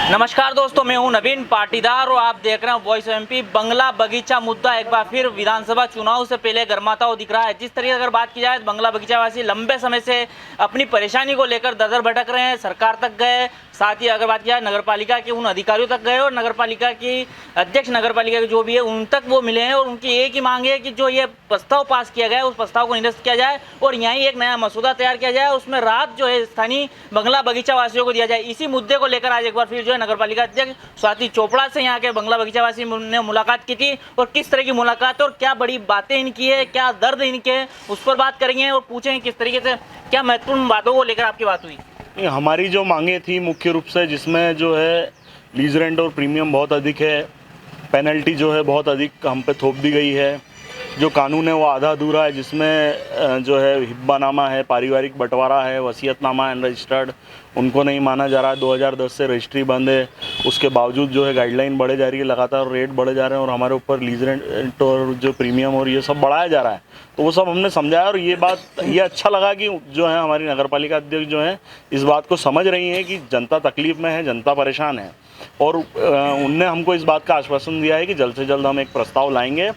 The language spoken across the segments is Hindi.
नमस्कार दोस्तों, मैं हूं नवीन पाटीदार और आप देख रहे हैं वॉइस एमपी। बंगला बगीचा मुद्दा एक बार फिर विधानसभा चुनाव से पहले गर्माता हुआ दिख रहा है। जिस तरीके अगर बात की जाए तो बंगला बगीचा वासी लंबे समय से अपनी परेशानी को लेकर दर भटक रहे हैं। सरकार तक गए, साथ ही अगर बात की जाए नगरपालिका के उन अधिकारियों तक गए और नगरपालिका की अध्यक्ष नगरपालिका के जो भी है उन तक वो मिले हैं और उनकी एक ही मांग है कि जो ये प्रस्ताव पास किया गया है उस प्रस्ताव को निरस्त किया जाए और यहीं एक नया मसूदा तैयार किया जाए, उसमें राहत जो है स्थानीय बंगला बगीचा वासियों को दिया जाए। इसी मुद्दे को लेकर आज एक बार फिर जो है नगरपालिका अध्यक्ष स्वाति चोपड़ा से यहाँ के बंगला बगीचा वासी ने मुलाकात की थी और किस तरह की मुलाकात और क्या बड़ी बातें इनकी है, क्या दर्द इनके है, उस पर बात करेंगे और पूछेंगे किस तरीके से क्या महत्वपूर्ण बातों को लेकर आपकी बात हुई। हमारी जो मांगे थी मुख्य रूप से, जिसमें जो है लीज रेंट और प्रीमियम बहुत अधिक है, पेनल्टी जो है बहुत अधिक हम पे थोप दी गई है, जो कानून है वो आधा अधूरा है, जिसमें जो है हिब्बानामा है, पारिवारिक बंटवारा है, वसीयतनामा अनरजिस्टर्ड, उनको नहीं माना जा रहा है। 2010 से रजिस्ट्री बंद है, उसके बावजूद जो है गाइडलाइन बढ़े जा रही है, लगातार रेट बढ़े जा रहे हैं और हमारे ऊपर लीज रेंट और जो प्रीमियम और ये सब बढ़ाया जा रहा है। तो वो सब हमने समझाया और ये अच्छा लगा कि जो है हमारी नगरपालिका अध्यक्ष जो है इस बात को समझ रही हैं कि जनता तकलीफ में है, जनता परेशान है और उनने हमको इस बात का आश्वासन दिया है कि जल्द से जल्द हम एक प्रस्ताव लाएंगे,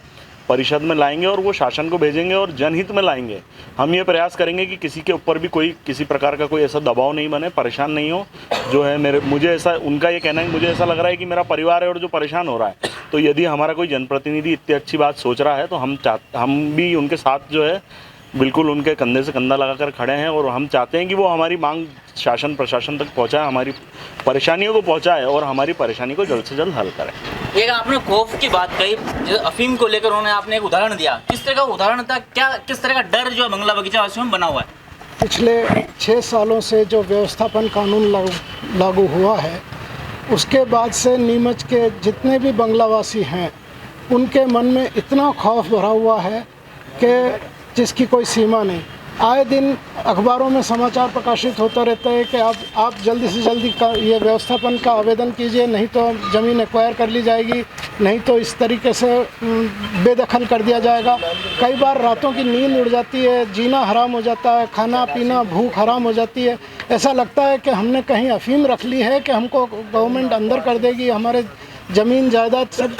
परिषद में लाएंगे और वो शासन को भेजेंगे और जनहित में लाएंगे। हम ये प्रयास करेंगे कि किसी के ऊपर भी कोई किसी प्रकार का कोई ऐसा दबाव नहीं बने, परेशान नहीं हो। जो है मुझे ऐसा, उनका ये कहना है, मुझे ऐसा लग रहा है कि मेरा परिवार है और जो परेशान हो रहा है, तो यदि हमारा कोई जनप्रतिनिधि इतनी अच्छी बात सोच रहा है तो हम भी उनके साथ जो है बिल्कुल उनके कंधे से कंधा लगाकर खड़े हैं और हम चाहते हैं कि वो हमारी मांग शासन प्रशासन तक पहुंचाए, हमारी परेशानियों को पहुंचाए और हमारी परेशानी को जल्द से जल्द हल करें। एक आपने खौफ की बात कही, अफीम को लेकर उन्होंने आपने एक उदाहरण दिया, किस तरह का उदाहरण था, क्या किस तरह का डर जो बंगला बगीचा वासियों में बना हुआ है? पिछले 6 सालों से जो व्यवस्थापन कानून लागू हुआ है, उसके बाद से नीमच के जितने भी बंगलावासी हैं उनके मन में इतना खौफ भरा हुआ है कि जिसकी कोई सीमा नहीं। आए दिन अखबारों में समाचार प्रकाशित होता रहता है कि आप जल्दी से जल्दी ये व्यवस्थापन का आवेदन कीजिए, नहीं तो ज़मीन एक्वायर कर ली जाएगी, नहीं तो इस तरीके से बेदखल कर दिया जाएगा। कई बार रातों की नींद उड़ जाती है, जीना हराम हो जाता है, खाना पीना भूख हराम हो जाती है। ऐसा लगता है कि हमने कहीं अफीम रख ली है कि हमको गवर्नमेंट अंदर कर देगी, हमारे ज़मीन जायदाद सब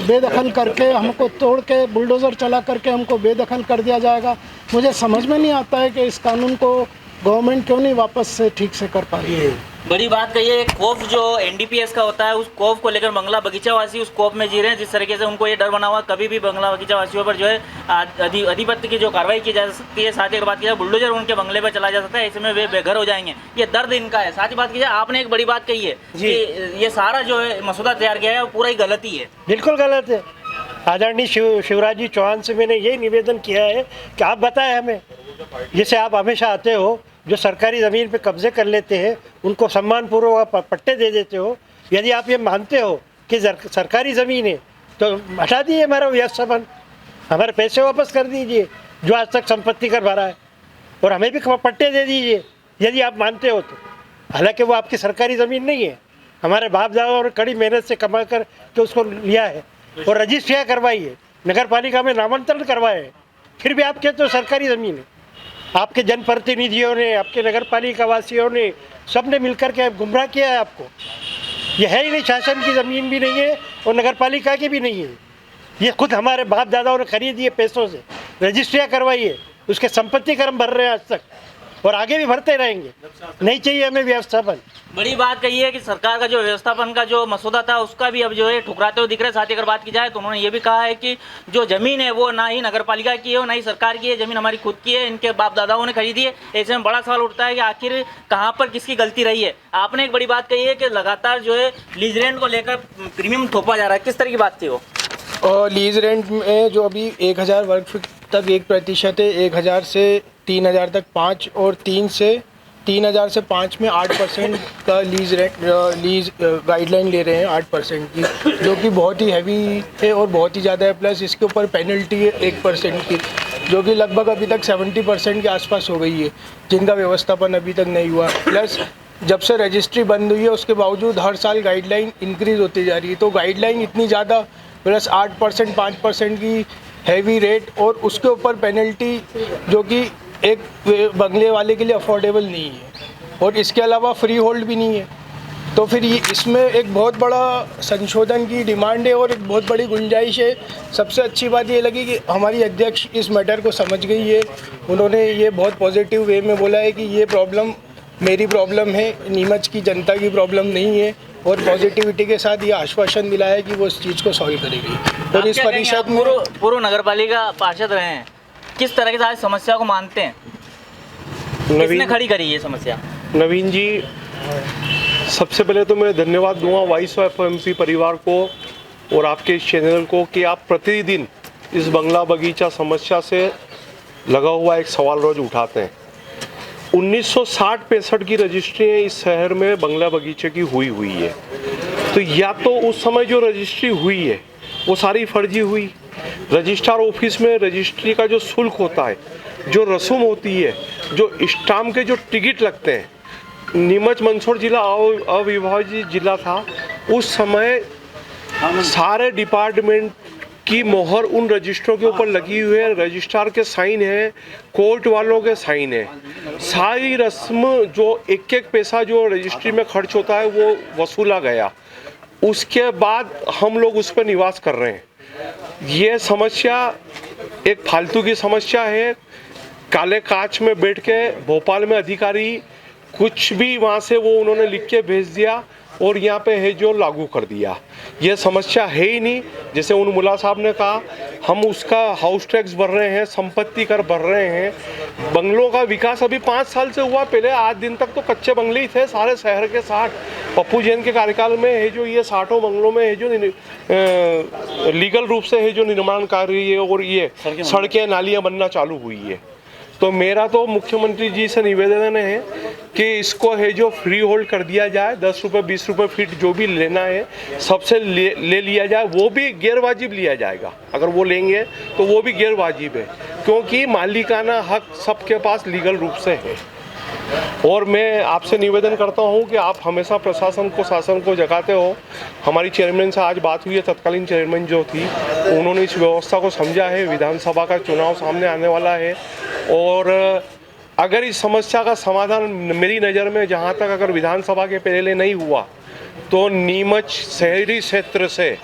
बेदखल करके, हमको तोड़ के बुलडोज़र चला करके हमको बेदखल कर दिया जाएगा। मुझे समझ में नहीं आता है कि इस कानून को गवर्नमेंट क्यों नहीं वापस से ठीक से कर पा रही है। बड़ी बात कही है, खौफ जो एनडीपीएस का होता है उस खौफ को लेकर बंगला बगीचा वासी उस खौफ में जी रहे हैं। जिस तरीके से उनको ये डर बना हुआ कभी भी बंगला बगीचा वासियों पर जो है अधिपत्य की जो कार्रवाई की जा सकती है, साथ ही बात की जाए बुलडोजर उनके बंगले पर चला जा सकता है, ऐसे में वे बेघर हो जाएंगे। ये दर्द इनका है। साथ ही बात की जाए, आपने एक बड़ी बात कही है कि ये सारा जो है मसूदा तैयार किया है वो पूरा ही गलती है। बिल्कुल गलत है। आदरणीय शिवराज जी चौहान से मैंने यही निवेदन किया है कि आप बताएं हमें, जैसे आप हमेशा आते हो, जो सरकारी ज़मीन पे कब्जे कर लेते हैं उनको सम्मानपूर्वक पट्टे दे देते हो। यदि आप ये मानते हो कि सरकारी ज़मीन है तो हटा दीजिए हमारा व्यवस्थापन, हमारे पैसे वापस कर दीजिए जो आज तक संपत्ति कर भरा है, और हमें भी पट्टे दे दीजिए यदि आप मानते हो तो। हालांकि वो आपकी सरकारी ज़मीन नहीं है, हमारे बाप दादा और कड़ी मेहनत से कमा कर के उसको लिया है और रजिस्ट्रियाँ करवाई है, नगर पालिका में नामांतरण करवाए, फिर भी आप कहते हो सरकारी ज़मीन है। आपके जनप्रतिनिधियों ने, आपके नगर पालिका वासियों ने, सब ने मिलकर के गुमराह किया है आपको। ये है ही नहीं, शासन की ज़मीन भी नहीं है और नगर पालिका की भी नहीं है। ये खुद हमारे बाप दादाओं ने खरीदी है, पैसों से रजिस्ट्रियाँ करवाई है, उसके संपत्ति कर हम भर रहे हैं आज तक और आगे भी भरते रहेंगे। नहीं चाहिए हमें व्यवस्थापन। बड़ी बात कही है कि सरकार का जो व्यवस्थापन का जो मसूदा था उसका भी अब जो है ठुकराते हुए दिख रहा है। साथ ही अगर बात की जाए तो उन्होंने ये भी कहा है कि जो ज़मीन है वो ना ही नगरपालिका की है और ना ही सरकार की है, ज़मीन हमारी खुद की है, इनके बाप दादाओं ने खरीदी है। ऐसे में बड़ा सवाल उठता है कि आखिर कहाँ पर किसकी गलती रही है। आपने एक बड़ी बात कही है कि लगातार जो है लीज रेंट को लेकर प्रीमियम थोपा जा रहा है, किस तरह की बात थी वो? और लीज रेंट में जो अभी 1000 वर्ग फीट तक 1% है, 1000 से 3000 तक 5 और 3000 से 5 में 8% का लीज गाइडलाइन ले रहे हैं, 8% की, जो कि बहुत ही हैवी है और बहुत ही ज़्यादा है। प्लस इसके ऊपर पेनल्टी है 1% की, जो कि लगभग अभी तक 70% के आसपास हो गई है, जिनका व्यवस्थापन अभी तक नहीं हुआ। प्लस जब से रजिस्ट्री बंद हुई है उसके बावजूद हर साल गाइडलाइन इंक्रीज़ होती जा रही है। तो गाइडलाइन इतनी ज़्यादा, प्लस 8% 5% की हैवी रेट और उसके ऊपर पेनल्टी, जो कि एक बंगले वाले के लिए अफोर्डेबल नहीं है। और इसके अलावा फ्री होल्ड भी नहीं है। तो फिर ये इसमें एक बहुत बड़ा संशोधन की डिमांड है और एक बहुत बड़ी गुंजाइश है। सबसे अच्छी बात ये लगी कि हमारी अध्यक्ष इस मैटर को समझ गई है। उन्होंने ये बहुत पॉजिटिव वे में बोला है कि ये प्रॉब्लम मेरी प्रॉब्लम है, नीमच की जनता की प्रॉब्लम नहीं है, और पॉजिटिविटी के साथ ये आश्वासन दिलाया है कि वो इस चीज़ को सॉल्व करेगी। और इस परिषद में पूर्व नगर पालिका पार्षद रहे हैं, किस तरह की सारी समस्या को मानते हैं? किसने खड़ी करी ये समस्या? नवीन जी, सबसे पहले तो मैं धन्यवाद दूंगा वॉइस ऑफ एमपी परिवार को और आपके इस चैनल को कि आप प्रतिदिन इस बंगला बगीचा समस्या से लगा हुआ एक सवाल रोज उठाते हैं। 1960-65 की रजिस्ट्री इस शहर में बंगला बगीचे की हुई है, तो या तो उस समय जो रजिस्ट्री हुई है वो सारी फर्जी हुई। रजिस्ट्रार ऑफिस में रजिस्ट्री का जो शुल्क होता है, जो रस्म होती है, जो स्टाम्प के जो टिकट लगते हैं, नीमच मंदसौर जिला अविभाजित जिला था उस समय, सारे डिपार्टमेंट की मोहर उन रजिस्टरों के ऊपर लगी हुई है, रजिस्ट्रार के साइन है, कोर्ट वालों के साइन है। सारी रस्म जो एक एक पैसा जो रजिस्ट्री में खर्च होता है वो वसूला गया। उसके बाद हम लोग उस पर निवास कर रहे हैं। ये समस्या एक फालतू की समस्या है। काले कांच में बैठ के भोपाल में अधिकारी कुछ भी वहाँ से वो उन्होंने लिख के भेज दिया और यहाँ पे है जो लागू कर दिया। ये समस्या है ही नहीं। जैसे उन मुला साहब ने कहा, हम उसका हाउस टैक्स भर रहे हैं, संपत्ति कर भर रहे हैं। बंगलों का विकास अभी 5 साल से हुआ, पहले आज दिन तक तो कच्चे बंगले ही थे सारे शहर के। 60 पप्पू जैन के कार्यकाल में है जो ये 60 बंगलों में है जो लीगल रूप से है जो निर्माण कार्य है और ये सड़कें नालियाँ बनना चालू हुई है। तो मेरा तो मुख्यमंत्री जी से निवेदन है कि इसको है जो फ्री होल्ड कर दिया जाए। 10 रुपये 20 रुपये फीट जो भी लेना है सबसे ले लिया जाए। वो भी गैर वाजिब लिया जाएगा, अगर वो लेंगे तो वो भी गैर वाजिब है, क्योंकि मालिकाना हक सबके पास लीगल रूप से है। और मैं आपसे निवेदन करता हूं कि आप हमेशा प्रशासन को, शासन को जगाते हो। हमारी चेयरमैन से आज बात हुई है, तत्कालीन चेयरमैन जो थी उन्होंने इस व्यवस्था को समझा है। विधानसभा का चुनाव सामने आने वाला है और अगर इस समस्या का समाधान मेरी नज़र में जहां तक अगर विधानसभा के पहले नहीं हुआ तो नीमच शहरी क्षेत्र से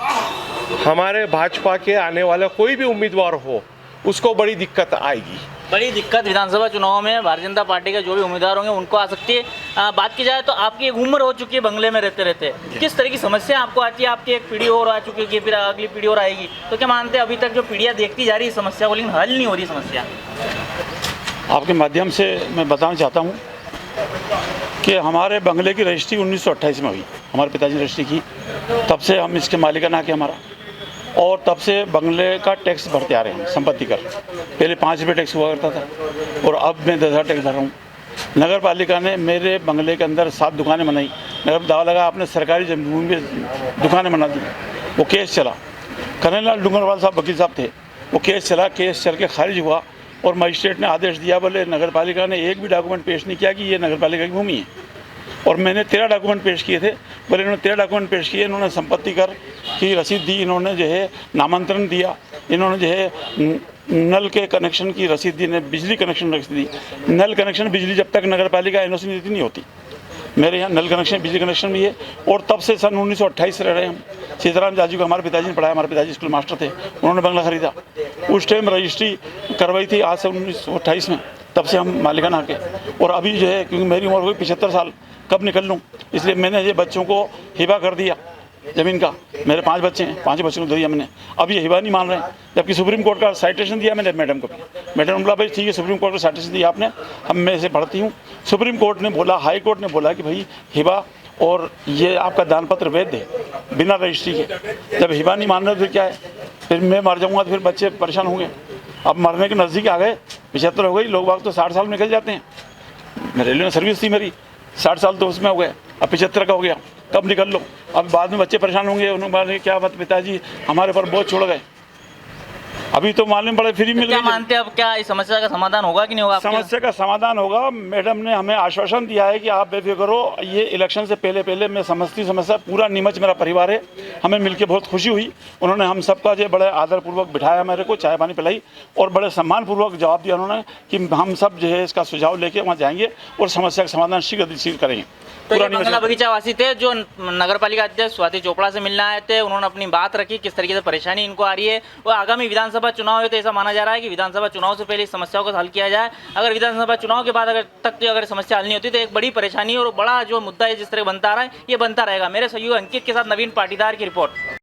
हमारे भाजपा के आने वाला कोई भी उम्मीदवार हो उसको बड़ी दिक्कत आएगी। बड़ी दिक्कत विधानसभा चुनाव में भारतीय जनता पार्टी के जो भी उम्मीदवार होंगे उनको आ सकती है। बात की जाए तो आपकी एक उम्र हो चुकी है बंगले में रहते रहते, किस तरह की समस्या आपको आती है? आपकी एक पीढ़ी और आ चुकी है, फिर अगली पीढ़ी और आएगी, तो क्या मानते हैं अभी तक जो पीढ़ियाँ देखती जा रही है समस्या को, लेकिन हल नहीं हो रही समस्या? आपके माध्यम से मैं बताना चाहता हूँ कि हमारे बंगले की रजिस्ट्री 1928 में हुई, हमारे पिताजी ने रजिस्ट्री की, तब से हम इसके मालिकाना के हमारा, और तब से बंगले का टैक्स भरते आ रहे हैं, संपत्ति कर। पहले 5 रुपये टैक्स हुआ करता था और अब मैं 10,000 टैक्स भर रहा हूँ। नगर पालिका ने मेरे बंगले के अंदर 7 दुकानें बनाई, नगर दावा लगा आपने सरकारी जमीन में दुकानें बना दी। वो केस चला, कन्हैयालाल डूंगरवाल साहब वकील साहब थे, वो केस चला, केस चल के खारिज हुआ और मजिस्ट्रेट ने आदेश दिया, बोले नगर पालिका ने एक भी डॉक्यूमेंट पेश नहीं किया कि ये नगर पालिका की भूमि है। और मैंने 13 डॉक्यूमेंट पेश किए थे, बोले इन्होंने 13 डॉक्यूमेंट पेश किए, इन्होंने संपत्ति कर की रसीद दी, इन्होंने जो है नामांतरण दिया, इन्होंने जो है नल के कनेक्शन की रसीद दी, बिजली कनेक्शन रसीद दी। नल कनेक्शन बिजली जब तक नगर पालिका एनओसी नहीं देती नहीं होती। मेरे यहाँ नल कनेक्शन, बिजली कनेक्शन भी है और तब से सन 1928 से रह रहे हैं हम। सीताराम जाजी को हमारे पिताजी ने पढ़ाया, हमारे पिताजी स्कूल मास्टर थे, उन्होंने बंगला खरीदा, उस टाइम रजिस्ट्री करवाई थी, आज से 1928 में, तब से हम मालिकाना के। और अभी जो है क्योंकि मेरी उम्र हुई 75 साल, कब निकल लूँ, इसलिए मैंने ये बच्चों को हिबा कर दिया ज़मीन का। मेरे 5 बच्चे हैं, 5 बच्चों को दे दिया मैंने। अब ये हिबा नहीं मान रहे हैं, जबकि सुप्रीम कोर्ट का साइटेशन दिया मैंने मैडम को भी। मैडम ने बोला भाई ठीक है, सुप्रीम कोर्ट का साइटेशन दिया आपने, हम मैं इसे पढ़ती हूँ। सुप्रीम कोर्ट ने बोला, हाई कोर्ट ने बोला कि भाई हिबा और ये आपका दान पत्र वैध है बिना रजिस्ट्री के। जब हिबा नहीं मान रहे तो क्या है, फिर मैं मर जाऊँगा तो फिर बच्चे परेशान होंगे। अब मरने के नज़दीक आ गए, 75 हो गई, लोग बाग तो 60 साल में निकल जाते हैं। मैं रेलवे में सर्विस थी मेरी, 60 साल तो उसमें हो गए, अब 75 का हो गया, कब निकल लो। अब बाद में बच्चे परेशान होंगे, उन्होंने बोला क्या बात पिताजी हमारे पर बोझ छोड़ गए, अभी तो मालूम पड़े फ्री मिल क्या गई। मानते हैं अब क्या इस समस्या का समाधान होगा कि नहीं होगा? समस्या का समाधान होगा। मैडम ने हमें आश्वासन दिया है कि आप बेफिक्र हो, ये इलेक्शन से पहले मैं समझती समस्या, पूरा नीमच मेरा परिवार है, हमें मिलकर बहुत खुशी हुई। उन्होंने हम सबका जो बड़े आदरपूर्वक बिठाया, मेरे को चाय पानी पिलाई और बड़े सम्मानपूर्वक जवाब दिया उन्होंने कि हम सब जो है इसका सुझाव लेके वहाँ जाएंगे और समस्या का समाधान शीघ्र करेंगे। तो ये पुरानी बंगला मशीन बगीचा वासी थे जो नगर पालिका अध्यक्ष स्वाति चोपड़ा से मिलने आए थे। उन्होंने अपनी बात रखी, किस तरीके से परेशानी इनको आ रही है। और आगामी विधानसभा चुनाव है तो ऐसा माना जा रहा है कि विधानसभा चुनाव से पहले इस समस्याओं को हल किया जाए। अगर विधानसभा चुनाव के बाद अगर समस्या हल नहीं होती तो एक बड़ी परेशानी और बड़ा जो मुद्दा है जिस तरह बनता आ रहा है ये बनता रहेगा। मेरे सहयोगी अंकित के साथ नवीन पाटीदार की रिपोर्ट।